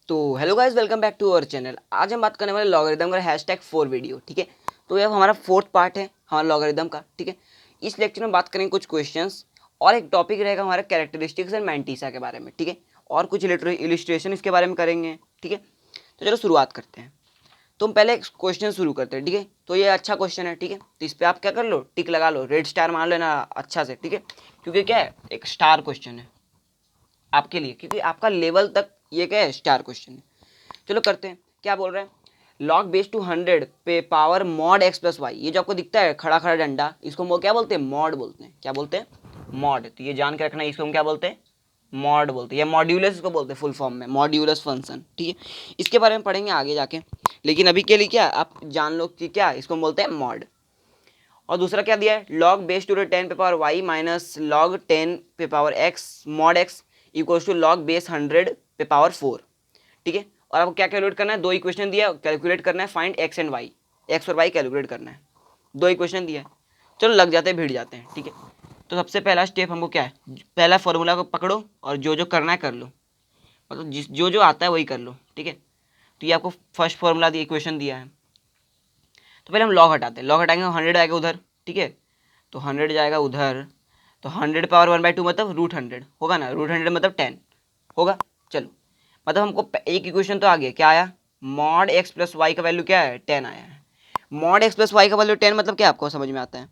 तो hello guys, welcome back to our channel. आज हम बात करने वाले लॉगरिदम का #4 वीडियो। ठीक है, तो ये हमारा फोर्थ पार्ट है हमारा लॉगरिदम का। ठीक है, इस लेक्चर में बात करेंगे कुछ क्वेश्चंस और एक टॉपिक रहेगा हमारा कैरेक्टरिस्टिक्स एंड मैंटिसा के बारे में। ठीक है, और कुछ इलिस्ट्रेशन इसके बारे में करेंगे। ठीक है, तो चलो शुरुआत करते हैं। तो हम पहले एक क्वेश्चन शुरू करते हैं। ठीक है, तो ये अच्छा क्वेश्चन है। ठीक है, तो इस पर आप क्या कर लो, टिक लगा लो, रेड स्टार मान लेना अच्छा से। ठीक है, क्योंकि क्या है, एक स्टार क्वेश्चन है आपके लिए, क्योंकि आपका लेवल तक ये क्या है, स्टार क्वेश्चन है। चलो करते हैं। क्या बोल रहे हैं, लॉग बेस टू 100 पे power mod X plus Y. ये जो आपको दिखता है खड़ा खड़ा डंडा, इसको हम क्या बोलते हैं, मॉड बोलते हैं। क्या बोलते हैं, मॉड। तो ये जान के रखना, इसको हम क्या बोलते हैं, मॉड बोलते हैं, या मॉड्यूलस इसको बोलते हैं फुल फॉर्म में, मॉड्यूलस फंक्शन। ठीक है, इसके बारे में पढ़ेंगे आगे जाके, लेकिन अभी के लिए क्या आप जान लो कि क्या इसको हम बोलते हैं, मॉड। और दूसरा क्या दिया है, लॉग बेस टू 10 पे पावर वाई माइनस लॉग 10 पे power X mod X equals to log base 100 पे पावर 4। ठीक है, और आपको क्या कैलकुलेट करना है, दो इक्वेशन दिया है, कैलकुलेट करना है, find X and Y, X और वाई कैलकुलेट करना है। दो इक्वेशन दिया है, चलो लग जाते हैं, भिड़ जाते हैं। ठीक है, तो सबसे पहला स्टेप हमको क्या है, पहला फॉर्मूला को पकड़ो और जो जो करना है कर लो, मतलब जिस जो जो आता है वही कर लो। ठीक है, तो ये आपको फर्स्ट फॉर्मूला दिया, इक्वेशन दिया है। तो पहले हम लॉग हटाते हैं, लॉग हटाएंगे 100 आएगा उधर। ठीक है, तो 100 जाएगा उधर, तो 100 पावर 1/2 मतलब √100 होगा ना, √100 मतलब 10 होगा। चलो, मतलब हमको एक इक्वेशन तो आ गया, क्या आया, मॉड एक्स प्लस वाई का वैल्यू क्या है, 10 आया है। मॉड एक्स प्लस वाई का वैल्यू 10 मतलब क्या, आपको समझ में आता है,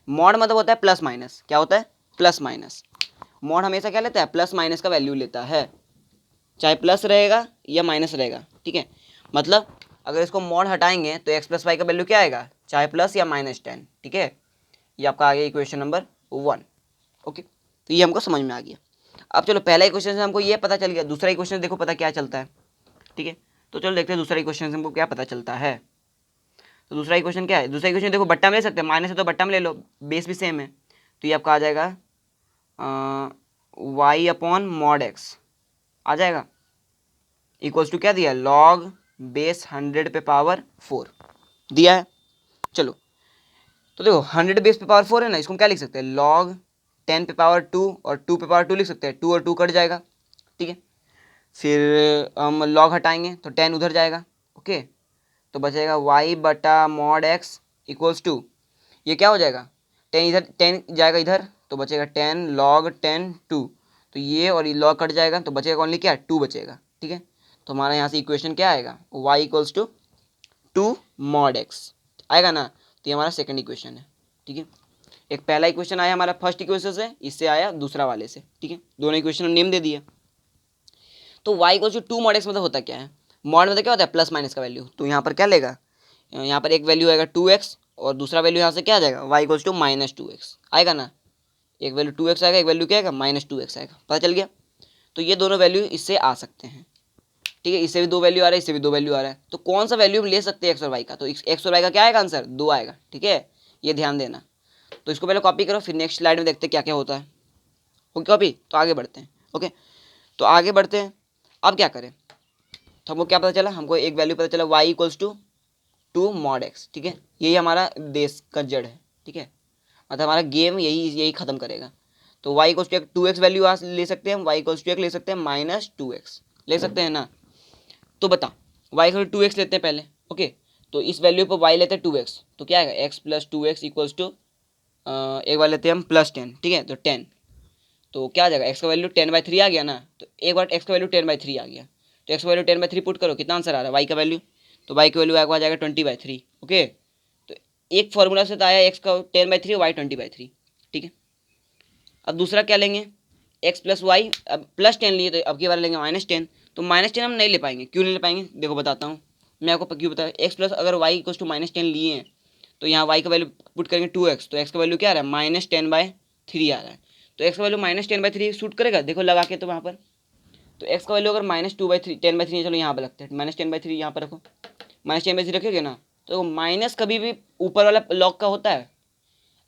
मॉड मतलब होता है प्लस माइनस। क्या होता है, प्लस माइनस। मॉड हमेशा क्या लेता है, प्लस माइनस का वैल्यू लेता है, चाहे प्लस रहेगा या माइनस रहेगा। ठीक है, मतलब अगर इसको मॉड हटाएंगे तो एक्स प्लस वाई का वैल्यू क्या आएगा, चाहे प्लस या -10। ठीक है, ये आपका आ गया इक्वेशन नंबर 1। ओके, तो ये हमको समझ में आ गया। अब चलो, पहला इक्वेशन से हमको ये पता चल गया, दूसरा इक्वेशन देखो पता क्या चलता है। ठीक है, तो चलो देखते हैं दूसरा इक्वेशन से हमको क्या पता चलता है। तो दूसरा इक्वेशन क्या है, दूसरा इक्वेशन देखो बट्टा में ले सकते हैं, माइनस है तो बट्टा में ले लो, बेस भी सेम है। तो ये आपका आ जाएगा वाई अपॉन मॉड एक्स आ जाएगा, इक्वल्स टू क्या दिया, लॉग बेस 100 पे पावर 4 दिया है। चलो, तो देखो 100 बेस पे पावर 4 है ना, इसको हम क्या लिख सकते हैं, लॉग 10 पे पावर 2 और 2 पे पावर 2 लिख सकते हैं, 2 और 2 कट जाएगा। ठीक है, फिर हम लॉग हटाएंगे तो 10 उधर जाएगा। ओके, तो बचेगा वाई बटा मॉड एक्स इक्वल्स टू, ये क्या हो जाएगा, 10 इधर, 10 जाएगा इधर, तो बचेगा 10 लॉग 10 2, तो ये और ये लॉग कट जाएगा, तो बचेगा ओनली क्या, 2 बचेगा। ठीक है, तो हमारा यहाँ से इक्वेशन क्या आएगा, y equals to 2 mod X आएगा ना। तो ये हमारा सेकंड इक्वेशन है। ठीक है, एक पहला इक्वेशन आया हमारा फर्स्ट इक्वेशन से, इससे आया दूसरा वाले से। ठीक है, दोनों इक्वेशन नेम दे दिए। तो y equals to 2 mod X मतलब होता क्या है, मॉड मतलब क्या होता है, प्लस माइनस का वैल्यू। तो यहाँ पर क्या लेगा, यहाँ पर एक वैल्यू आएगा 2x और दूसरा वैल्यू यहाँ से क्या आ जाएगा, y इक्वल्स टू -2x आएगा ना। एक वैल्यू 2x आएगा, एक वैल्यू क्या आएगा, -2x आएगा, पता चल गया। तो ये दोनों वैल्यू इससे आ सकते हैं। ठीक है, इससे भी दो वैल्यू आ रहा है, इससे भी दो वैल्यू आ रहा है, तो कौन सा वैल्यू हम ले सकते हैं एक्स और वाई का, तो एक्स और वाई का क्या आएगा आंसर, 2 आएगा। ठीक है, ये ध्यान देना। तो इसको पहले कॉपी करो, फिर नेक्स्ट स्लाइड में देखते हैं क्या क्या होता है। ओके कॉपी, तो आगे बढ़ते हैं। ओके, तो आगे बढ़ते हैं। अब क्या करें, तो हमको क्या पता चला, हमको एक वैल्यू पता चला, Y equals to 2 mod X. ठीक है, यही हमारा देश का जड़ है। ठीक है, मतलब हमारा गेम यही यही खत्म करेगा। तो Y equals to 2x value ले सकते हैं हम, वाई इक्वल्स टू ले सकते हैं -2x ले सकते हैं ना। तो बता, वाई इक्वल 2x लेते हैं पहले। ओके, तो इस वैल्यू पर वाई लेते हैं 2x, तो क्या आएगा, x plus 2x equals to, एक बार लेते हैं हम +10। ठीक है, तो 10, तो क्या आ जाएगा, x का वैल्यू 10/3 आ गया ना। तो एक बार x का वैल्यू 10/3 आ गया, तो x का वैल्यू 10/3 पुट करो, कितना आंसर आ रहा है, y का वैल्यू, तो y का वैल्यू आ जाएगा 20/3। ओके, तो एक फॉर्मूला से तो आया x का 10/3, y 20/3। ठीक है, अब दूसरा क्या लेंगे, x प्लस वाई, अब +10 लिए तो अब की बार लेंगे -10। तो -10 हम नहीं ले पाएंगे, क्यों नहीं ले पाएंगे, देखो बताता हूँ मैं आपको क्यों बता। एक्स प्लस अगर वाई इक्वल टू -10 लिए हैं, तो यहाँ वाई का वैल्यू पुट करेंगे 2x, तो एक्स का वैल्यू क्या आ रहा है, -10/3 आ रहा है। तो एक्स का वैल्यू -10/3 शूट करेगा, देखो लगा के, तो वहाँ पर तो एक्स का वैल्यू अगर -2/3 10/3, चलो यहाँ पर लगते हैं, -10/3 यहाँ पर रखो, -10/3 रखोगे ना, तो माइनस कभी भी ऊपर वाला लॉग का होता है,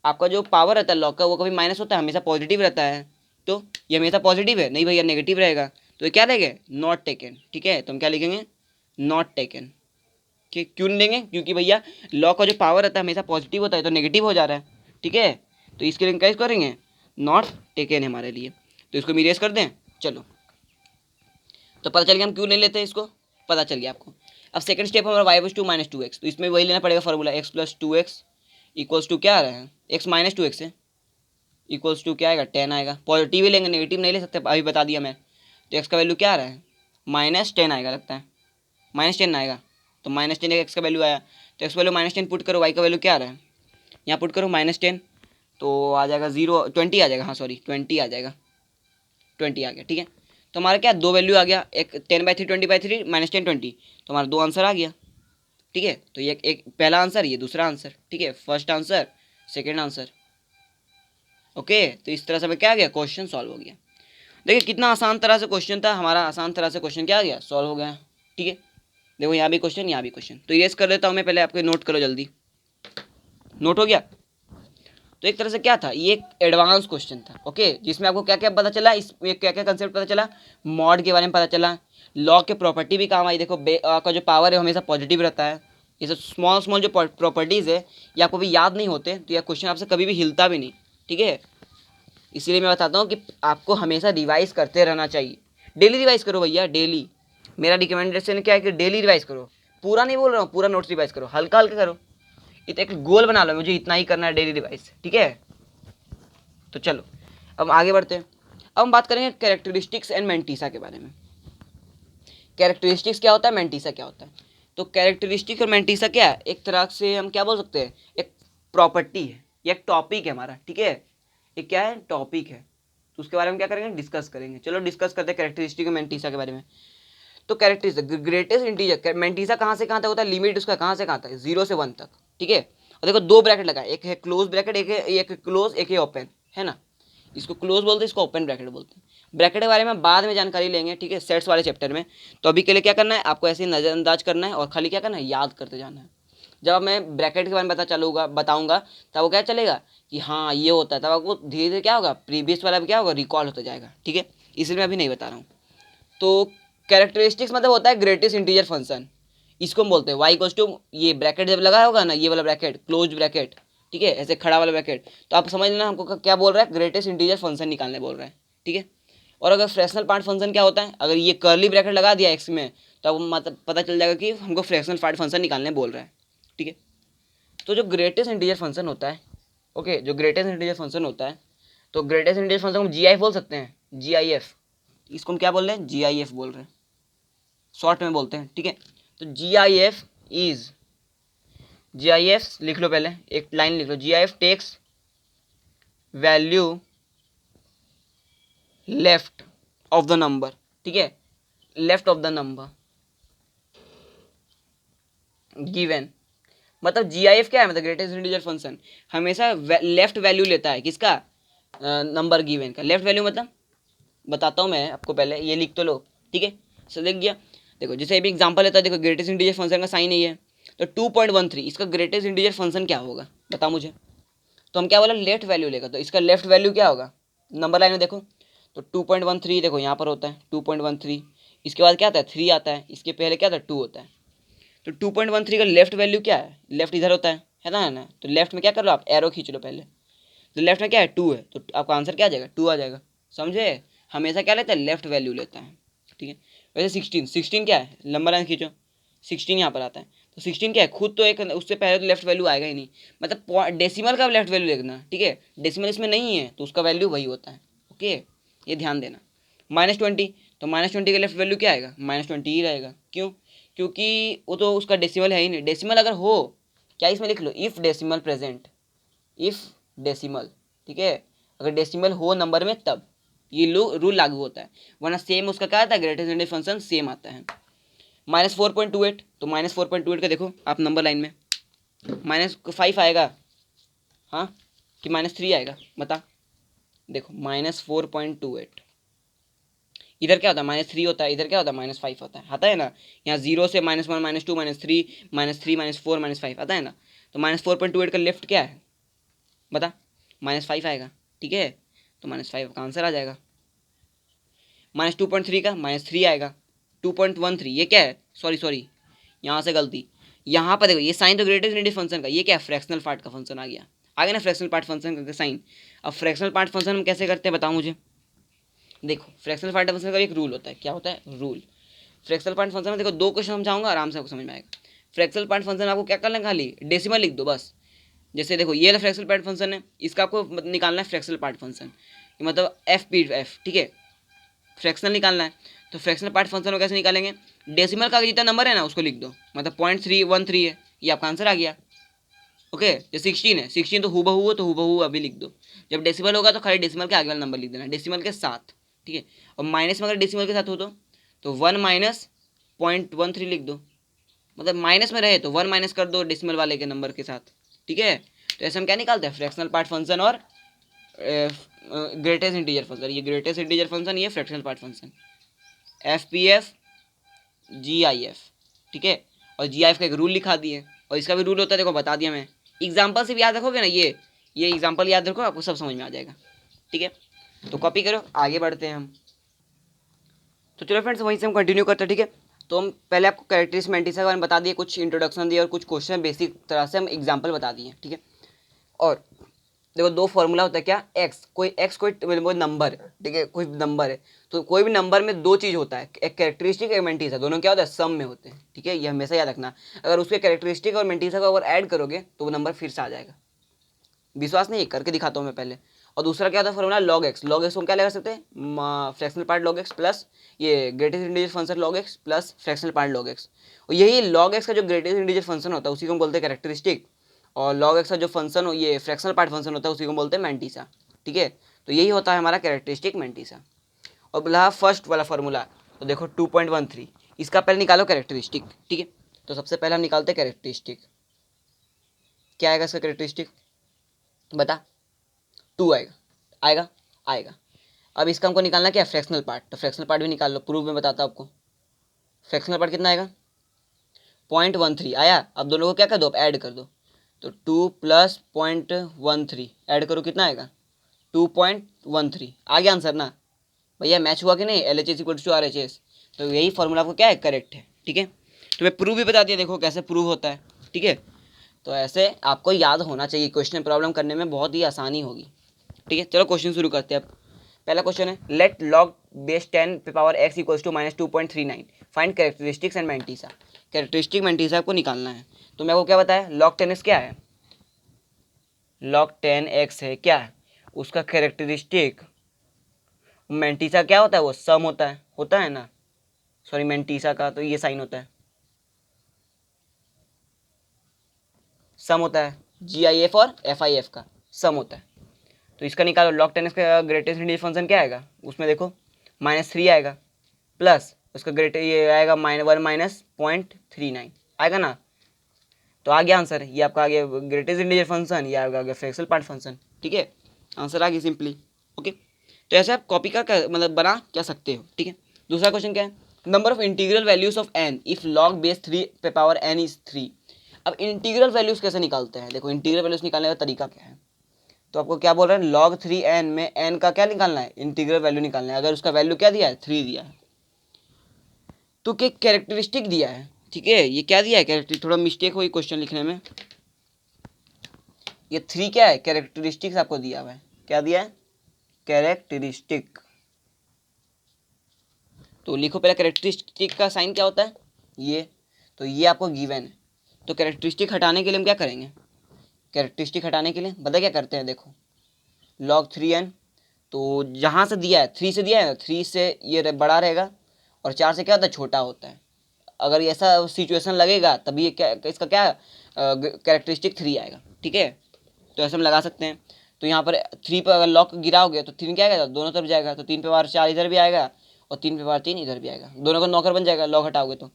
आपका जो पावर रहता है लॉग का वो कभी माइनस होता है, हमेशा पॉजिटिव रहता है। तो ये हमेशा पॉजिटिव है, नहीं भैया नेगेटिव रहेगा, तो ये क्या रहेगा, नॉट टेकन। ठीक है, तो हम क्या लिखेंगे, नॉट टेकन। क्यों नहीं लेंगे, क्योंकि भैया लॉग का जो पावर रहता है हमेशा पॉजिटिव होता है, तो नेगेटिव हो जा रहा है। ठीक है, तो इसके लिए क्या करेंगे, नॉट टेकन है हमारे लिए, तो इसको हम इरेज कर दें। चलो, तो पता चल गया हम क्यों नहीं लेते इसको, पता चल गया आपको। अब सेकंड स्टेप हमारा वाई बस 2 माइनस 2x, तो इसमें वही लेना पड़ेगा formula x plus 2x equals to क्या आ रहा है, x माइनस 2x है इक्वल्स टू क्या आएगा 10 आएगा। पॉजिटिव ही लेंगे, नेगेटिव नहीं ले सकते, अभी बता दिया मैं। तो x का वैल्यू क्या आ रहा है -10 आएगा, लगता है -10 आएगा। तो -10 एक्स का वैल्यू आया, तो एक्स वैल्यू -10 पुट करो, वाई का वैल्यू क्या आ रहा है यहाँ पुट करो -10, तो आ जाएगा 20 आ जाएगा, हाँ सॉरी 20 आ जाएगा, 20 आ गया, ठीक है। तो हमारा क्या दो वैल्यू आ गया, एक 10/3 20/3 -10 20, तो हमारा दो आंसर आ गया, ठीक है। तो ये एक पहला आंसर, ये दूसरा आंसर, ठीक है, first answer second answer. Okay, तो इस तरह से हमें क्या आ गया, क्वेश्चन सॉल्व हो गया। देखिए कितना आसान तरह से क्वेश्चन था हमारा, आसान तरह से क्वेश्चन क्या आ गया, सॉल्व हो गया, ठीक है। देखो यहाँ भी क्वेश्चन, यहाँ भी क्वेश्चन, तो इरेज कर लेता हूँ मैं, पहले आपके नोट करो जल्दी, नोट हो गया। तो एक तरह से क्या था, ये एक एडवांस क्वेश्चन था, ओके, जिसमें आपको क्या क्या पता चला, इसमें क्या क्या कंसेप्ट पता चला, मॉड के बारे में पता चला, लॉग के प्रॉपर्टी भी काम आई। देखो का जो पावर है हमेशा पॉजिटिव रहता है, ये सब स्मॉल स्मॉल जो प्रॉपर्टीज़ है ये आपको भी याद नहीं होते, तो यह क्वेश्चन आपसे कभी भी हिलता भी नहीं, ठीक है। इसीलिए मैं बताता हूँ कि आपको हमेशा रिवाइज करते रहना चाहिए, डेली रिवाइज करो भैया, डेली। मेरा रिकमेंडेशन क्या है कि डेली रिवाइज करो, पूरा नहीं बोल रहा हूँ, पूरा नोट्स रिवाइज करो, हल्का हल्का करो, एक गोल बना लो, मुझे इतना ही करना है डेली रिवाइज, ठीक है। तो चलो अब आगे बढ़ते हैं। अब हम बात करेंगे कैरेक्टरिस्टिक्स एंड मेंटीसा के बारे में। कैरेक्टरिस्टिक्स क्या होता है, मेंटीसा क्या होता है। तो कैरेक्टरिस्टिक और मेंटीसा क्या है, एक तरह से हम क्या बोल सकते हैं, एक प्रॉपर्टी है, ये एक टॉपिक है हमारा, ठीक है, ये क्या है, टॉपिक है। तो उसके बारे में क्या करेंगे, डिस्कस करेंगे। चलो डिस्कस करते हैं कैरेक्टरिस्टिक और मेंटीसा के बारे में। तो कैरेक्टरिस्टिक ग्रेटेस्ट इंटीजर, मेंटीसा कहाँ से कहाँ तक होता है, लिमिट उसका कहाँ से कहाँ तक, 0 से 1 तक, ठीक है। और देखो दो ब्रैकेट लगा है, एक है क्लोज ब्रैकेट, एक क्लोज, एक है ओपन, है ना। इसको क्लोज बोलते हैं, इसको ओपन ब्रैकेट बोलते हैं। ब्रैकेट के बारे में बाद में जानकारी लेंगे, ठीक है, सेट्स वाले चैप्टर में। तो अभी के लिए क्या करना है, आपको ऐसे ही नज़रअंदाज करना है और खाली क्या करना है, याद करते जाना है। जब मैं ब्रैकेट के बारे में बताऊंगा तब वो क्या चलेगा कि हाँ ये होता है, तब आपको धीरे धीरे क्या होगा, प्रीवियस वाला भी क्या होगा, रिकॉल होता जाएगा, ठीक है। इसलिए मैं अभी नहीं बता रहा हूँ। तो कैरेक्टरिस्टिक्स मतलब होता है ग्रेटेस्ट इंटीजर फंक्शन, इसको हम बोलते हैं वाई इक्वल्स टू, ये ब्रैकेट जब लगा होगा ना, ये वाला ब्रैकेट क्लोज ब्रैकेट, ठीक है, ऐसे खड़ा वाला ब्रैकेट, तो आप समझ लेना हमको क्या बोल रहा है, ग्रेटेस्ट इंटीजर फंक्शन निकालने बोल रहा है, ठीक है। और अगर फ्रैक्शनल पार्ट फंक्शन क्या होता है, अगर ये कर्ली ब्रैकेट लगा दिया एक्स में, तो अब मतलब पता चल जाएगा कि हमको फ्रैक्शनल पार्ट फंक्शन निकालने बोल रहा है, ठीक है। तो जो ग्रेटेस्ट इंटीजर फंक्शन होता है, ओके, जो ग्रेटेस्ट इंटीजर फंक्शन होता है, तो ग्रेटेस्ट इंटीजर फंक्शन हम GIF बोल सकते हैं, GIF, इसको हम क्या बोल रहे हैं, GIF बोल रहे हैं, शॉर्ट में बोलते हैं, ठीक है। तो GIF लिख लो, पहले एक लाइन लिख लो, GIF takes value left of the number, ठीक है, left of the number given. मतलब GIF क्या है, मतलब ग्रेटेस्ट इंटीजर फंक्शन हमेशा लेफ्ट वैल्यू लेता है, किसका, नंबर गिवन का लेफ्ट वैल्यू। मतलब बताता हूँ मैं आपको, पहले ये लिख तो लो, ठीक है, सो देख गया। देखो जैसे अभी एग्जांपल लेता है, देखो ग्रेटेस्ट इंटीजर फंक्शन का साइन नहीं है, तो 2.13 इसका ग्रेटेस्ट इंटीजर फंक्शन क्या होगा, बताओ मुझे। तो हम क्या बोला, लेफ्ट वैल्यू लेगा, तो इसका लेफ्ट वैल्यू क्या होगा, नंबर लाइन में देखो, तो 2.13 देखो यहाँ पर होता है 2.13, इसके बाद क्या आता है 3 आता है, इसके पहले क्या आता है 2 होता है। तो 2.13 का लेफ्ट वैल्यू क्या है, लेफ्ट इधर होता है ना। तो लेफ्ट में क्या कर लो आप, एरो खींच लो पहले, तो लेफ्ट में क्या है 2 है, तो आपका आंसर क्या आ जाएगा, 2 आ जाएगा, समझे। हमेशा क्या लेता है, लेफ्ट वैल्यू लेता है, ठीक है। वैसे 16 क्या है, लंबा लाइन खींचो, 16 यहाँ पर आता है, तो 16 क्या है, खुद तो एक, उससे पहले तो लेफ्ट वैल्यू आएगा ही नहीं, मतलब डेसिमल का लेफ्ट वैल्यू देखना, ठीक है, डेसिमल इसमें नहीं है तो उसका वैल्यू वही होता है, ओके, ये ध्यान देना। -20, तो -20 का लेफ्ट वैल्यू क्या आएगा, -20 ही रहेगा, क्यों, क्योंकि वो तो उसका डेसिमल है ही नहीं। डेसिमल अगर हो, क्या इसमें लिख लो, if decimal present, if decimal, ठीक है, अगर डेसिमल हो नंबर में तब ये रूल लागू होता है, वरना सेम उसका क्या आता है, ग्रेटेस्ट इंटीजर फंक्शन सेम आता है। -4.28, तो -4.28 का देखो आप नंबर लाइन में, -5 आएगा, हाँ, कि -3 आएगा, बता। देखो -4.28, इधर क्या होता है -3 होता है, इधर क्या होता है -5 होता है, आता है ना। यहाँ 0 से -1 -2 -3 -3 -4 -5 आता है ना। तो -4.28 का लेफ्ट क्या है, बता, -5 आएगा, ठीक है। तो -5 का आंसर आ जाएगा। -2.3 का -3 आएगा, 2.13 ये क्या है, सॉरी यहाँ से गलती, यहाँ पर देखो ये साइन तो ग्रेटेस्ट इंटीजर फंक्शन का, ये क्या है, फ्रैक्शनल पार्ट का फंक्शन आ गया, ना फ्रैक्शनल पार्ट फंक्शन का साइन। अब फ्रैक्शनल पार्ट फंक्शन हम कैसे करते हैं, बताओ मुझे। देखो फ्रैक्शनल पार्ट फंक्शन का एक रूल होता है, क्या होता है रूल, फ्रैक्शनल पॉइंट फंक्शन में देखो 2 क्वेश्चन समझाऊंगा, आराम से आपको समझ में आएगा। फ्रैक्शनल पॉइंट फंक्शन आपको क्या करना है, खाली डेसिमल लिख दो बस। जैसे देखो ये फ्रैक्शनल पॉइंट फंक्शन है, इसका आपको निकालना है फ्रैक्शनल पार्ट फंक्शन, मतलब एफ पी एफ, ठीक है, फ्रैक्शनल निकालना है। तो फ्रैक्शनल पार्ट फंक्शन को कैसे निकालेंगे, डेसिमल का जितना नंबर है ना उसको लिख दो, मतलब 0.313 है, ये आपका आंसर आ गया। ओके, जो 16 है, 16 तो हूबहू हो, तो हूबहू अभी लिख दो। जब डेसिमल होगा तो खाली डेसिमल के आगे वाला नंबर लिख देना, डेसिमल के साथ, ठीक है। और माइनस में अगर डेसिमल के साथ हो तो 1 माइनस 0.13 लिख दो, मतलब माइनस में रहे तो 1 माइनस कर दो डेसिमल वाले के नंबर के साथ, ठीक है। तो ऐसे हम क्या निकालते हैं, फ्रैक्शनल पार्ट फंक्शन और ग्रेटेस्ट इंटीजर फंक्शन। ये ग्रेटेस्ट इंटीजर फंक्शन, ये fractional part function, F P F G I F, ठीक है। और जी आई एफ का एक रूल लिखा दिए, और इसका भी रूल होता है, देखो बता दिया मैं। एग्जाम्पल से भी याद रखोगे ना, ये एग्जाम्पल याद रखो, आपको सब समझ में आ जाएगा, ठीक है। तो कॉपी करो, आगे बढ़ते हैं हम। तो चलो फ्रेंड्स, वहीं से हम कंटिन्यू करते हैं, ठीक है। तो हम पहले आपको कैरेक्टरिस्टिक मैंटिसा के बारे में बता दिए, कुछ इंट्रोडक्शन दिए और कुछ क्वेश्चन बेसिक तरह से हम एग्जाम्पल बता दिए, ठीक है। और देखो 2 फॉर्मूला होता है, क्या, एक्स कोई नंबर, ठीक है, कोई नंबर है, तो कोई भी नंबर में 2 चीज़ होता है, एक कैरेक्टरिस्टिक एक मैंटिसा, दोनों क्या होता है, सम में होते हैं, ठीक है, ये हमेशा याद रखना। अगर उसके कैरेक्टरिस्टिक और मैंटिसा को अगर ऐड करोगे तो वो नंबर फिर से आ जाएगा। विश्वास नहीं, करके दिखाता हूँ मैं पहले। और दूसरा क्या होता है फॉर्मूला, लॉग एक्स को हम क्या लगा सकते हैं, fractional part log X plus ये greatest integer function log X plus fractional part log X. और यही लॉग एक्स का जो ग्रेटेस्ट इंटीजर फंक्शन होता है उसी को हम बोलते हैं कैरेक्टरिस्टिक, और लॉग एक्स का जो फंक्शन हो, ये फ्रैक्शनल पार्ट फंक्शन होता है, उसी को बोलते हैं मैंटिसा, ठीक है। तो यही होता है हमारा कैरेक्टरिस्टिक मैंटिसा। और बोला फर्स्ट वाला फॉर्मूला, तो देखो 2.13, इसका पहले निकालो कैरेक्टरिस्टिक, ठीक है। तो सबसे पहले हम निकालते हैं कैरेक्टरिस्टिक, क्या आएगा इसका कैरेक्टरिस्टिक, बता, 2 आएगा, आएगा आएगा। अब इसका हमको निकालना क्या है, फ्रैक्शनल पार्ट, तो फ्रैक्शनल पार्ट भी निकाल लो, प्रूफ में बताता हूँ आपको। फ्रैक्शनल पार्ट कितना आएगा, 0.13 आया। अब दोनों को क्या कर दो, अब ऐड कर दो, तो 2 प्लस 0.13 ऐड करो, कितना आएगा, 2.13 आ गया आंसर ना भैया, मैच हुआ कि नहीं, L H S equal to R H S. तो यही फॉर्मूला आपको क्या है, करेक्ट है, ठीक है। तो मैं प्रूफ भी बता दिया, देखो कैसे प्रूव होता है, ठीक है। तो ऐसे आपको याद होना चाहिए, क्वेश्चन प्रॉब्लम करने में बहुत ही आसानी होगी, ठीक है। चलो क्वेश्चन शुरू करते हैं अब। पहला क्वेश्चन है, लेट लॉग बेस 10 पे power X equals to -2.39, find characteristics and mantissa. Characteristic mantissa आपको निकालना है। तो मैं को क्या बताया, लॉग 10x क्या है, लॉग 10x है, क्या है उसका कैरेक्टरिस्टिक। मैंटिसा क्या होता है, वो सम होता है ना, सॉरी मैंटिसा का तो ये साइन होता है, सम होता है, GIF और FIF का सम होता है। तो इसका निकालो, लॉग 10x का ग्रेटेस्ट इंटीजर फंक्शन क्या आएगा, उसमें देखो -3 आएगा, प्लस उसका ये आएगा -1 माइनस 0.39 आएगा ना। तो आ गया आंसर, ये आपका आ गया ग्रेटेस्ट इंटीजर फंक्शन, ये आ गया फ्रैक्शनल पार्ट फंक्शन, ठीक है, आंसर आ गया सिंपली। ओके, तो ऐसे आप कॉपी का मतलब बना क्या सकते हो, ठीक है। दूसरा क्वेश्चन क्या है, number of integral values of n if log base 3 पे पावर n इज 3। अब इंटीग्रल वैल्यूज कैसे निकालते हैं, देखो इंटीग्रल वैल्यूज निकालने का तरीका क्या है। तो आपको क्या बोल रहे हैं, log 3n में n का क्या निकालना है, इंटीग्रल वैल्यू निकालना है। अगर उसका वैल्यू क्या दिया है, 3 दिया है, तो क्या कैरेक्टरिस्टिक दिया है, ठीक है, ये क्या दिया है कैरेक्टरिस्टिक, थोड़ा मिस्टेक हुई क्वेश्चन लिखने में। ये 3 क्या है, कैरेक्टरिस्टिक्स आपको दिया हुआ है, क्या दिया है, कैरेक्टरिस्टिक। तो लिखो पहले कैरेक्टरिस्टिक का साइन क्या होता है, ये, तो ये आपको गिवन है। तो कैरेक्टरिस्टिक हटाने के लिए हम क्या करेंगे, कैरेक्टरिस्टिक हटाने के लिए पता क्या करते हैं, देखो log 3n, तो जहाँ से दिया है 3 से दिया है, 3 से ये बड़ा रहेगा और 4 से क्या होता है, छोटा होता है। अगर ऐसा सिचुएशन लगेगा तभी ये क्या, इसका क्या कैरेक्टरिस्टिक 3 आएगा, ठीक है। तो ऐसे हम लगा सकते हैं। तो यहाँ पर 3 पर अगर लॉक गिराओगे तो 3 क्या आएगा, दोनों तरफ जाएगा, तो 3 पे बार 4 इधर भी आएगा और 3 पे बार 3 इधर भी आएगा, दोनों का नौकर बन जाएगा लॉक हटाओगे तो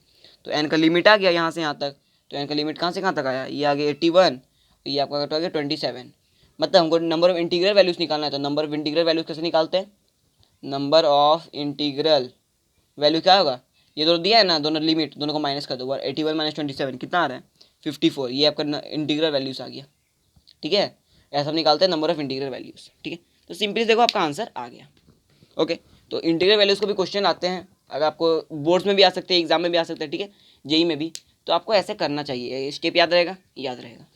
n का लिमिट आ गया यहाँ से यहाँ तक। तो n का लिमिट कहाँ से कहाँ तक आया, ये आ गया 81, ये आपका कट हो गया 27। मतलब हमको नंबर ऑफ इंटीग्रल वैल्यूज निकालना है। तो नंबर ऑफ इंटीग्रल वैल्यूज कैसे निकालते हैं, नंबर ऑफ इंटीग्रल वैल्यू क्या होगा, ये दोनों दिया है ना, दोनों लिमिट, दोनों को माइनस कर दो, 81 माइनस 27 कितना आ रहा है, 54। ये आपका इंटीग्रल वैल्यूज आ गया, ठीक है। ऐसा हम निकालते हैं नंबर ऑफ इंटीग्रल वैल्यूज, ठीक है। तो सिंपली देखो आपका आंसर आ गया। ओके, तो इंटीग्रल वैल्यूज को भी क्वेश्चन आते हैं, अगर आपको बोर्ड्स में भी आ सकते हैं, एग्जाम में भी आ सकते हैं, ठीक है, जेई में भी। तो आपको ऐसे करना चाहिए, स्टेप याद रहेगा, याद रहेगा।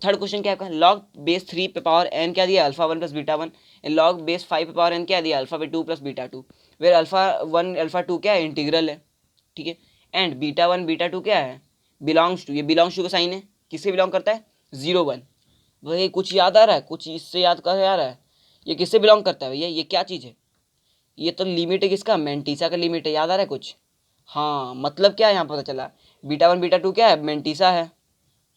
थर्ड क्वेश्चन क्या है आपका, लॉग बेस 3 पे पावर n क्या दिया, alpha 1 plus beta 1, log base 5 पे पावर n क्या दिया, alpha 2 plus beta 2, where alpha 1 alpha 2 क्या है, इंटीग्रल है, ठीक है। And beta one beta two क्या है, बिलोंग्स टू, ये बिलोंग्स टू का साइन है, किससे बिलोंग करता है, 0 1। भाई कुछ याद आ रहा है, कुछ इससे याद कर आ रहा है, ये किससे बिलोंग करता है भैया, ये क्या चीज़ है, ये तो लिमिट है किसका, मेंटीसा का लिमिट है, याद आ रहा है कुछ। हाँ मतलब क्या है यहाँ पता चला, बीटा वन बीटा टू क्या है, मेंटीसा है,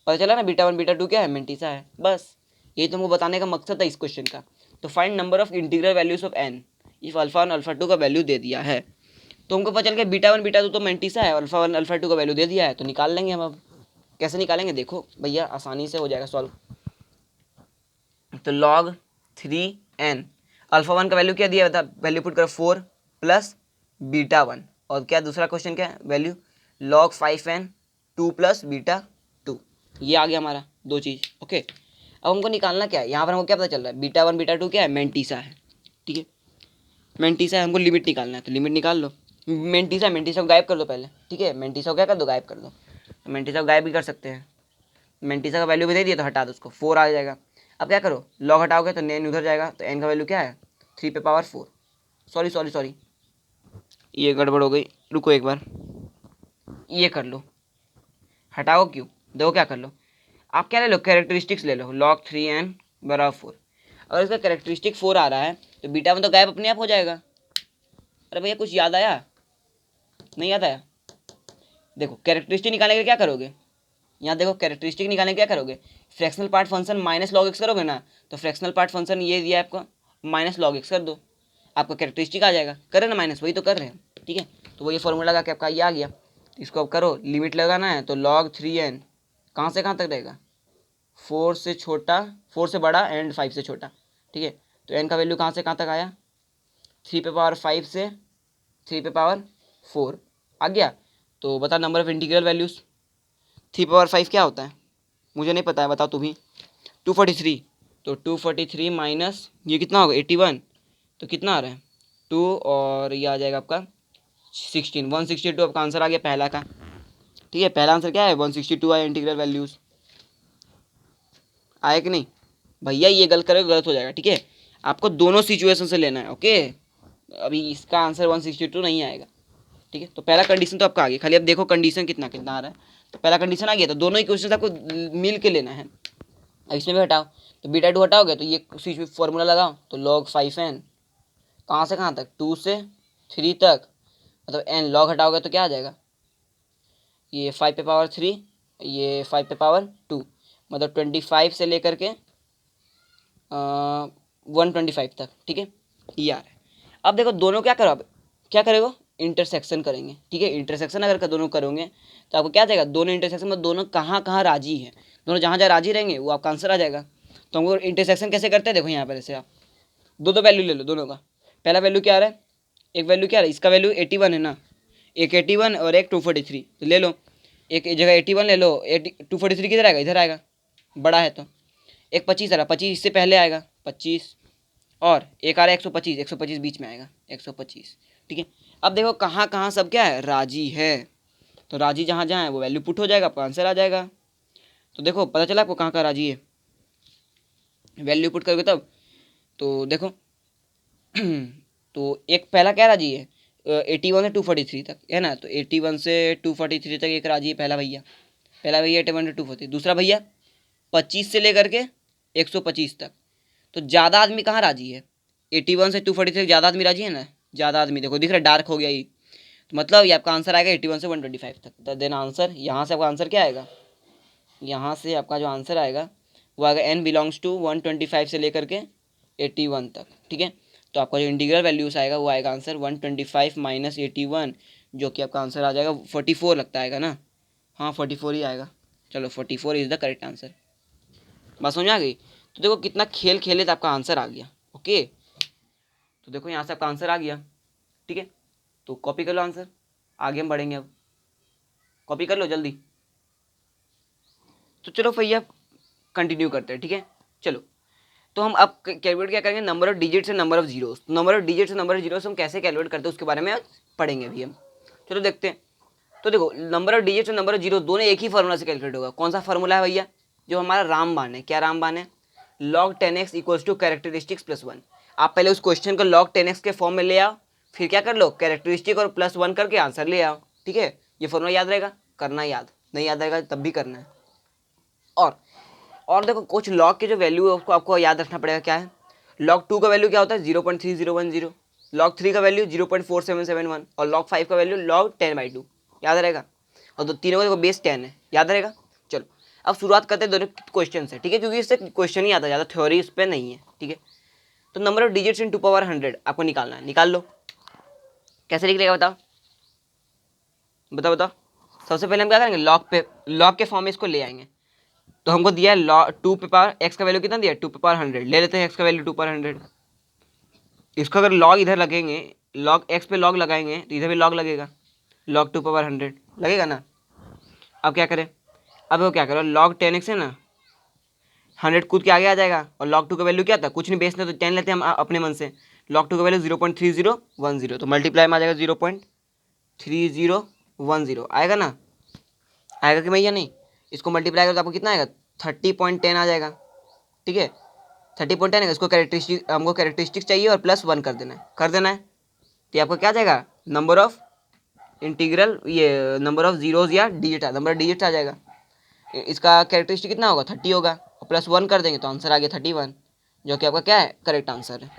पता चला ना, बीटा वन बीटा टू क्या है, मेंटीसा है, बस यही तुमको बताने का मकसद था इस क्वेश्चन का। तो find number of integral values of N if alpha one alpha two का वैल्यू दे दिया है। तो हमको पता चल गया बीटा वन बीटा टू तो मेंटीसा है, अल्फा वन अल्फा टू का वैल्यू दे दिया है, तो निकाल लेंगे हम। अब कैसे निकालेंगे, देखो भैया आसानी से हो जाएगा सॉल्व। तो लॉग 3n, अल्फा वन का वैल्यू क्या दिया था, वैल्यू पुट करो 4 प्लस बीटा वन, और क्या दूसरा क्वेश्चन क्या है, value log 5n 2 plus beta 2, ये आ गया हमारा दो चीज़। ओके, अब हमको निकालना क्या है, यहाँ पर हमको क्या पता चल रहा है, बीटा वन बीटा टू क्या है, मेंटीसा है, ठीक है, मेंटीसा है, हमको लिमिट निकालना है, तो लिमिट निकाल लो। मेंटीसा मेंटीसा को गायब कर दो पहले, ठीक है, मेंटीसा को क्या कर दो, गायब कर दो। तो मेंटीसा को गायब भी कर सकते हैं, मेंटीसा का वैल्यू भी दे दिया तो हटा दो उसको, 4 आ जाएगा। अब क्या करो, लॉग हटाओगे तो एन उधर जाएगा, तो एन का वैल्यू क्या है, 3 पे पावर 4, सॉरी सॉरी सॉरी ये गड़बड़ हो गई, रुको एक बार, ये कर लो, हटाओ क्यों, देखो क्या कर लो, आप क्या ले लो, कैरेक्टरिस्टिक्स ले लो, log 3n बराबर 4। अगर इसका कैरेक्टरिस्टिक 4 आ रहा है तो बीटा वन तो गायब अपने आप हो जाएगा। अरे भैया कुछ याद आया, नहीं याद आया, देखो कैरेक्टरिस्टिक निकालने के लिए क्या करोगे, यहाँ देखो कैरेक्टरिस्टिक निकालने के क्या करोगे, fractional part function minus log x करोगे ना, तो फ्रैक्शनल पार्ट फंक्शन ये दिया है आपको, माइनस लॉग एक्स कर दो, आपका कैरेक्टरिस्टिक आ जाएगा, करे ना माइनस, वही तो कर रहे हैं, ठीक है। तो वो ये फॉर्मूला लगा के आपका ये आ गया, इसको अब करो, लिमिट लगाना है, तो log 3n कहाँ से कहाँ तक रहेगा, 4 से छोटा, 4 से बड़ा एंड 5 से छोटा, ठीक है। तो n का वैल्यू कहाँ से कहाँ तक आया, 3 पे पावर 5 से 3 पे पावर 4 आ गया। तो बता नंबर ऑफ इंटीग्रल वैल्यूज़, 3 पे पावर 5 क्या होता है, मुझे नहीं पता है, बताओ तुम ही, 243, तो 243 माइनस ये कितना होगा 81, तो कितना आ रहा है 2, और ये आ जाएगा आपका 16, 162 आपका आंसर आ गया पहला का, ठीक है। पहला आंसर क्या है, 162 आया इंटीग्रल वैल्यूज़, आया कि नहीं भैया, ये गलत करोगे गलत हो जाएगा, ठीक है, आपको दोनों सिचुएशन से लेना है। ओके, अभी इसका आंसर 162 नहीं आएगा, ठीक है। तो पहला कंडीशन तो आपका आ गया, खाली अब देखो कंडीशन कितना कितना आ रहा है, तो पहला कंडीशन आ गया, तो दोनों इक्वेशन आपको मिल के लेना है। अब इसमें भी हटाओ, तो बीटा टू हटाओगे तो ये फॉर्मूला लगाओ, तो log 5n कहाँ से कहाँ तक, 2 से 3 तक, मतलब n log हटाओगे तो क्या आ जाएगा, ये 5 पे पावर 3, ये 5 पे पावर 2, मतलब 25 से लेकर के 125 तक, ठीक है, ये आ रहा है। अब देखो दोनों क्या करो, अब क्या करेगा, इंटरसेक्शन करेंगे, ठीक है। इंटरसेक्शन अगर दोनों करोगे तो आपको क्या जाएगा, दोनों इंटरसेक्शन में दोनों कहाँ कहाँ राजी है, दोनों जहाँ जहाँ राजी रहेंगे वो आपका आंसर आ जाएगा। तो हमको इंटरसेक्शन कैसे करते हैं, देखो यहाँ पर ऐसे आप दो वैल्यू ले लो दोनों का, पहला वैल्यू क्या आ रहा है, एक वैल्यू क्या आ रहा है, इसका वैल्यू 81 है ना, एक 81 और एक 243, तो ले लो, एक जगह 81 ले लो, 243 किधर आएगा, इधर आएगा, बड़ा है तो एक 25 आ रहा, 25 इससे पहले आएगा 25, और एक आ रहा है 125, 125 बीच में आएगा 125, ठीक है। अब देखो कहाँ कहाँ सब क्या है, राजी है, तो राजी जहाँ जहाँ है वो वैल्यू पुट हो जाएगा, आपका आंसर आ जाएगा। तो देखो पता चला आपको कहाँ कहाँ राजी है, वैल्यू पुट करोगे तब, तो देखो तो एक पहला क्या राजी है, 81 से 243 तक है ना, तो 81 से 243 तक एक राजी है पहला भैया, पहला भैया 81 से 243, दूसरा भैया 25 से लेकर के 125 तक, तो ज़्यादा आदमी कहाँ राजी है, 81 से 243 ज़्यादा आदमी राजी है ना, ज़्यादा आदमी देखो दिख रहा है, डार्क हो गया ये, तो मतलब ये आपका आंसर आएगा 81 से 125 तक। तो देन आंसर यहाँ से आपका आंसर क्या आएगा, यहाँ से आपका जो आंसर आएगा वो आएगा n बिलोंग्स टू 125 से लेकर के 81 तक, ठीक है। तो आपका जो इंटीग्रल वैल्यूज आएगा वो आएगा आंसर 125 माइनस 81, जो कि आपका आंसर आ जाएगा 44 लगता आएगा ना, हाँ 44 ही आएगा, चलो 44 इज़ द करेक्ट आंसर। बात समझ आ गई, तो देखो कितना खेल खेले तो आपका आंसर आ गया। ओके, तो देखो यहाँ से आपका आंसर आ गया, ठीक है, तो कॉपी कर लो आंसर, आगे हम बढ़ेंगे, अब कॉपी कर लो जल्दी। तो चलो भैया कंटिन्यू करते हैं, ठीक है, चलो। तो हम अब कैलकुलेट क्या करेंगे, नंबर ऑफ डिजिट से number of zeros, number of digit से नंबर ऑफ जीरोस हम कैसे कैलकुलेट करते हैं उसके बारे में पढ़ेंगे अभी हम, चलो देखते हैं। तो देखो नंबर ऑफ डिजिट से नंबर ऑफ जीरो दोनों एक ही फार्मूला से कैलकुलेट होगा, कौन सा फार्मूला है भैया, जो हमारा रामबाण है, क्या रामबाण है, log 10x equals to characteristics plus 1। आप पहले उस क्वेश्चन को log 10x के फॉर्म में ले आओ, फिर क्या कर लो कैरेक्टरिस्टिक और प्लस 1 करके आंसर ले आओ, ठीक है, ये फॉर्मूला याद रहेगा, करना याद, नहीं याद रहेगा तब भी करना है। और देखो कुछ लॉग के जो वैल्यू है उसको आपको याद रखना पड़ेगा। क्या है, लॉग 2 का वैल्यू क्या होता है 0.3010, लॉग 3 का वैल्यू 0.4771 और लॉग 5 का वैल्यू log 10/2 याद रहेगा। और तो तीनों का देखो बेस 10 है, याद रहेगा। चलो अब शुरुआत करते हैं दोनों क्वेश्चन से, ठीक है, क्योंकि इससे क्वेश्चन ही आता है, ज़्यादा थ्योरी इस पर नहीं है, ठीक है। तो number of digits in 2 power 100 आपको निकालना है, निकाल लो। कैसे निकलेगा बताओ बताओ बताओ। सबसे पहले हम क्या करेंगे, लॉग के फॉर्म में इसको ले आएंगे। तो हमको दिया है लॉग 2 पे पावर एक्स का वैल्यू कितना दिया है 2 पे पावर 100, ले लेते हैं एक्स का वैल्यू 2 पावर 100। इसको अगर लॉग इधर लगेंगे, लॉग एक्स पे लॉग लगाएंगे तो इधर भी लॉग लगेगा, लॉग 2 पावर 100 लगेगा ना। अब क्या करें, अब वो क्या करो, लॉग 10x है ना, 100 कूद के आगे आ जाएगा। और log 2 का वैल्यू क्या था, कुछ नहीं बेचना तो 10 लेते हैं हम अपने मन से। log 2 का वैल्यू 0.3010, तो मल्टीप्लाई में आ जाएगा 0.3010 आएगा ना, आएगा कि भैया नहीं। इसको मल्टीप्लाई करो तो आपको कितना आएगा 30.10 आ जाएगा, ठीक है 30.10 है। इसको कैरेक्टरिस्टिक, हमको कैरेक्टरिस्टिक चाहिए और +1 कर देना है, कर देना है। तो आपको क्या आ जाएगा, नंबर ऑफ इंटीग्रल, ये नंबर ऑफ जीरोज या डिजिट, नंबर डिजिट आ जाएगा। इसका कैरेक्टरिस्टिक कितना होगा 30 होगा, और +1 कर देंगे तो आंसर आ गया 31, जो कि आपका क्या है करेक्ट आंसर है,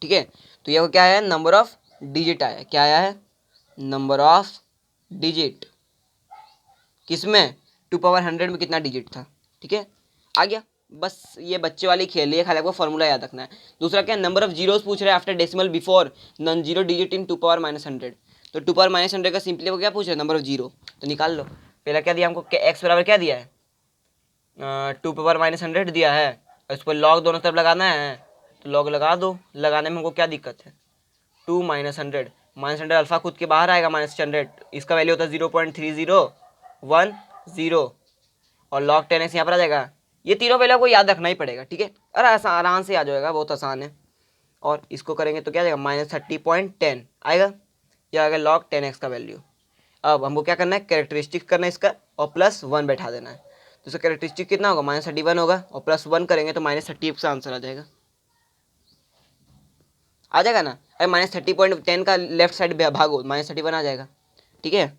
ठीक है। तो ये क्या है, नंबर ऑफ डिजिट आया, क्या आया है, नंबर ऑफ डिजिट, किसमें 2 पावर 100 में कितना डिजिट था, ठीक है आ गया। बस ये बच्चे वाली खेल है, खाली आपको फॉर्मूला याद रखना है। दूसरा क्या, नंबर ऑफ जीरोस पूछ रहे हैं after decimal before non zero digit in 2 power -100। तो 2 पावर -100 का सिंपली वो क्या पूछ रहे हैं, नंबर ऑफ जीरो, तो निकाल लो। पहला क्या दिया हमको, एक्स बराबर क्या दिया है 2 पावर -100 दिया है, और इस पर लॉग दोनों तरफ लगाना है, तो लॉग लगा दो, लगाने में हमको क्या दिक्कत है, 2 -100 -100 अल्फा खुद के बाहर आएगा, -100 इसका वैल्यू होता है 0.3010 और log 10x यहाँ पर आ जाएगा। ये तीनों वैल्यू आपको याद रखना ही पड़ेगा, ठीक है, अरे आराम से आ जाएगा, बहुत आसान है। और इसको करेंगे तो क्या आएगा -30.10 आएगा, यह आएगा log 10x का वैल्यू। अब हमको क्या करना है, कैरेक्टरिस्टिक करना है इसका और +1 बैठा देना है। तो इसका कैरेक्टरिस्टिक कितना होगा -31 होगा, और +1 करेंगे तो -30 का आंसर आ जाएगा, आ जाएगा ना। अरे -30.10 का लेफ्ट साइड भागो -31 आ जाएगा, ठीक है। तो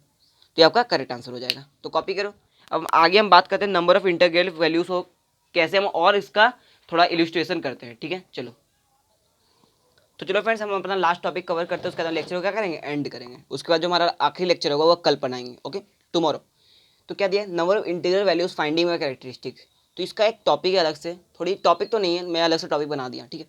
ये आपका करेक्ट आंसर हो जाएगा, तो कॉपी करो। अब आगे हम बात करते हैं नंबर ऑफ इंटीग्रल वैल्यूज हो, कैसे हम और इसका थोड़ा इलिस्ट्रेशन करते हैं, ठीक है चलो। तो चलो फ्रेंड्स, हम अपना लास्ट टॉपिक कवर करते हैं, उसके बाद लेक्चर को क्या करेंगे, एंड करेंगे। उसके बाद जो हमारा आखिरी लेक्चर होगा वो कल पढ़ाएंगे, ओके टुमारो। तो क्या दिया, number of integral values finding में कैरेक्टरिस्टिक। तो इसका एक टॉपिक है अलग से, थोड़ी टॉपिक तो नहीं है, मैं अलग से टॉपिक बना दिया, ठीक है।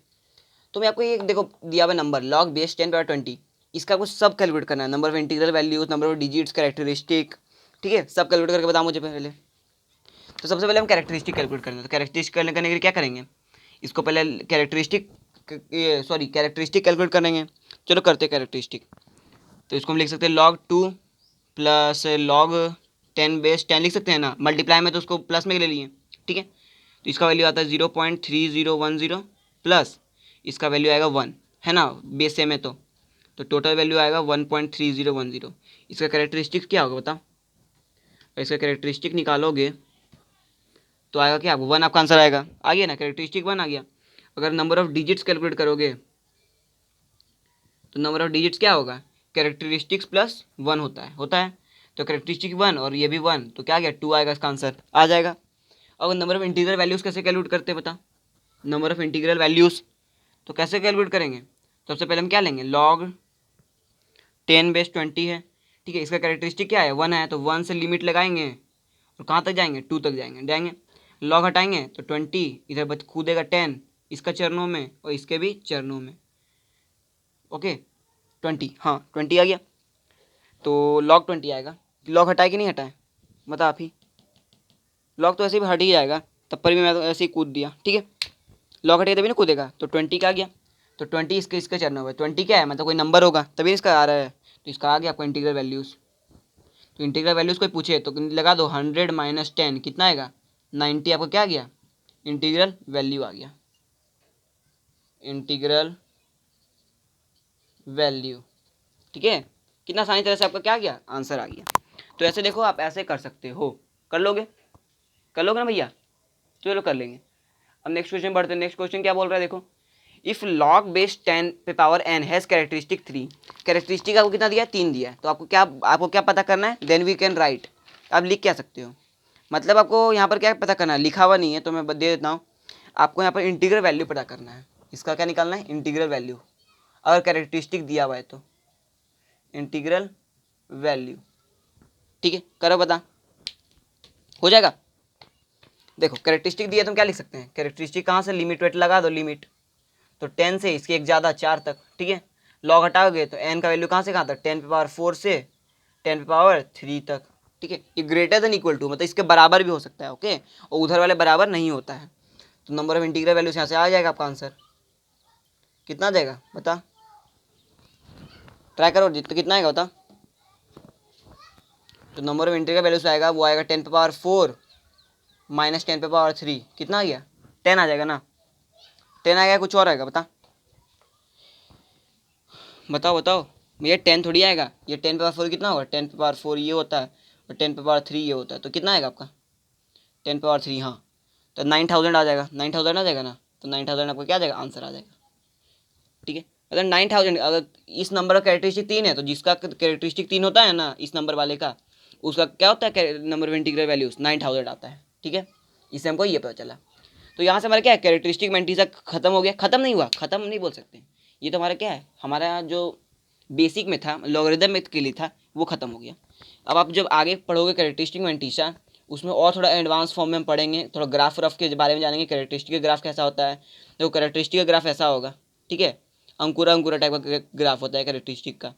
तो मैं आपको ये देखो दिया हुआ नंबर log बेस 10/20, इसका कुछ सब कैलकुलेट करना है, number of integral values, number of digits, characteristic, ठीक है, सब कैलकुलेट करके बताओ मुझे पहले। तो सबसे पहले हम कैरेक्टरिस्टिक कैलकुलेट करेंगे। तो कैरेक्टरिस्टिक करने के लिए क्या करेंगे, इसको पहले कैरेक्टरिस्टिक कैलकुलेट करेंगे। चलो करते हैं कैरेक्टरिस्टिक। तो इसको हम लिख सकते हैं log 2 प्लस log 10 बेस 10 लिख सकते हैं ना, मल्टीप्लाई में तो उसको प्लस में ले लिए, ठीक है। तो इसका वैल्यू आता है 0.3010 प्लस इसका वैल्यू आएगा 1, है ना, बेस सेम है तो टोटल वैल्यू आएगा 1.3010। इसका कैरेक्टरिस्टिक क्या होगा बताओ, इसका कैरेक्टरिस्टिक निकालोगे तो आएगा क्या, 1 आपका आंसर आएगा, आ गया ना, कैरेक्टरिस्टिक 1 आ गया। अगर नंबर ऑफ डिजिट्स कैलकुलेट करोगे तो नंबर ऑफ डिजिट्स क्या होगा, कैरेक्टरिस्टिक्स +1 होता है। तो कैरेक्टरिस्टिक 1 और ये भी 1, तो क्या आ गया 2 आएगा, इसका आंसर आ जाएगा। अब नंबर ऑफ इंटीग्रल वैल्यूज़ कैसे कैलकुलेट करते हैं बता, नंबर ऑफ इंटीग्रल वैल्यूज़ तो कैसे कैलकुलेट करेंगे। सबसे पहले हम क्या लेंगे, log 10/20 है, ठीक है। इसका कैरेक्टरिस्टिक क्या है 1 है, तो 1 से लिमिट लगाएंगे और कहाँ तक जाएंगे 2 तक जाएंगे लॉग हटाएंगे तो 20, इधर बच कूदेगा 10 इसका चरणों में और इसके भी चरणों में, ओके 20, हाँ 20 आ गया। तो log 20 आएगा, लॉग हटाए कि नहीं हटाए बता आप ही, लॉग तो ऐसे भी हट ही जाएगा, तब पर भी मैं तो ऐसे ही कूद दिया, ठीक है। लॉग हटेगा तभी ना कूदेगा, तो 20 का आ गया। तो 20 इसके चरणों में 20 क्या है, मतलब कोई नंबर होगा तभी इसका आ रहा है, तो इसका आ गया आपको इंटीग्रल वैल्यूज़। तो इंटीग्रल वैल्यूज़ कोई पूछे तो लगा दो 100 - 10 कितना आएगा 90, आपको क्या आ गया इंटीग्रल वैल्यू आ गया, इंटीग्रल वैल्यू, ठीक है। कितना आसानी तरह से आपका क्या आ गया आंसर आ गया। तो ऐसे देखो आप ऐसे कर सकते हो, कर लोगे ना भैया, चलो कर लेंगे। अब नेक्स्ट क्वेश्चन बढ़ते हैं। नेक्स्ट क्वेश्चन क्या बोल रहा है देखो, इफ़ लॉग बेस 10 पे power n has characteristic 3, characteristic आपको कितना दिया है, 3 दिया है, तो आपको क्या पता करना है, देन वी कैन राइट, आप लिख क्या सकते हो, मतलब आपको यहाँ पर क्या पता करना है, लिखा हुआ नहीं है तो मैं दे देता हूँ, आपको यहाँ पर इंटीग्रल वैल्यू पता करना है, इसका क्या निकालना है, इंटीग्रल वैल्यू, अगर कैरेक्टरिस्टिक दिया हुआ है तो इंटीग्रल वैल्यू, ठीक है, करो पता, हो जाएगा। देखो कैरेक्टरिस्टिक दिया तो हम क्या लिख सकते हैं, कैरेक्टरिस्टिक कहाँ से, लिमिट वेट लगा दो, लिमिट तो 10 से इसके एक ज़्यादा 4 तक, ठीक है, लॉग हटाओगे तो n का वैल्यू कहाँ से कहाँ तक, 10 पे पावर 4 से 10 पे पावर 3 तक, ठीक है, ये ग्रेटर देन इक्वल टू मतलब इसके बराबर भी हो सकता है, ओके, और उधर वाले बराबर नहीं होता है, तो नंबर ऑफ इंटीग्रल वैल्यूज यहाँ से आ जाएगा आपका आंसर, कितना आ जाएगा बता, ट्राई करो जितना कितना आएगा बता, तो नंबर ऑफ इंटीग्रल वैल्यूज आएगा वो आएगा 10 पे पावर 4 माइनस 10 पे पावर 3, कितना आ गया, 10 आ जाएगा ना, 10 आ गया, कुछ और आएगा बता, बताओ बताओ भैया, 10 थोड़ी आएगा, ये 10 पे पावर 4 कितना होगा, 10 पे पावर 4 ये होता है और 10 पे पावर 3 ये होता है, तो कितना आएगा आपका 10 पे पावर 3, हाँ, तो 9000 आ जाएगा, 9000 आ जाएगा ना, तो 9000 आपका क्या आ जाएगा, आंसर आ जाएगा, ठीक है, अगर 9000 अगर इस नंबर का कैरेक्टरिस्टिक 3 है तो जिसका कैरेक्टरिस्टिक 3 होता है ना इस नंबर वाले का, उसका क्या होता है नंबर ऑफ इंटीग्रल वैल्यूज 9000 आता है, ठीक है, इससे हमको ये पता चला, तो यहाँ से हमारा क्या है, कैरेक्टरिस्टिक मेंटिसा खत्म हो गया, खत्म नहीं हुआ, खत्म नहीं बोल सकते, ये तो हमारा क्या है, हमारा जो बेसिक में था, लॉगरिदम में के लिए था, वो खत्म हो गया। अब आप जब आगे पढ़ोगे कैरेक्टरिस्टिक मेंटिसा, उसमें और थोड़ा एडवांस फॉर्म में हम पढ़ेंगे, थोड़ा ग्राफ रफ के बारे में जानेंगे, कैरेक्टरिस्टिक का ग्राफ कैसा होता है, तो कैरेक्टरिस्टिक का ग्राफ ऐसा होगा, ठीक है, अंकुरा अंकुरा टाइप का ग्राफ होता है कैरेक्टरिस्टिक का,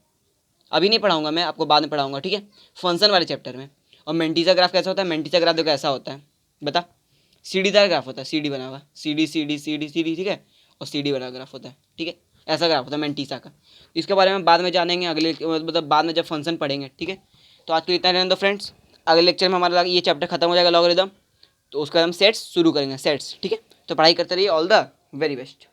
अभी नहीं पढ़ाऊंगा मैं, आपको बाद में पढ़ाऊंगा, ठीक है, फंक्शन वाले चैप्टर में। और मेंटिसा ग्राफ कैसा होता है, मेंटिसा ग्राफ देखो ऐसा होता है, बता, सीढ़ीदार ग्राफ होता है, सीढ़ी बना हुआ, सीढ़ी सीढ़ी सीढ़ी सीढ़ी, ठीक है, और सीढ़ी बना ग्राफ होता है, ठीक है, ऐसा ग्राफ होता है मेंटिसा का, इसके बारे में बाद में जानेंगे अगले, मतलब बाद में जब फंक्शन पढ़ेंगे, ठीक है, तो आज के लिए इतना रहने दो फ्रेंड्स, अगले लेक्चर में हमारा ये चैप्टर खत्म हो जाएगा लॉगरिदम, तो उसका हम सेट्स शुरू करेंगे, सेट्स, ठीक है, तो पढ़ाई करते रहिए, ऑल द वेरी बेस्ट।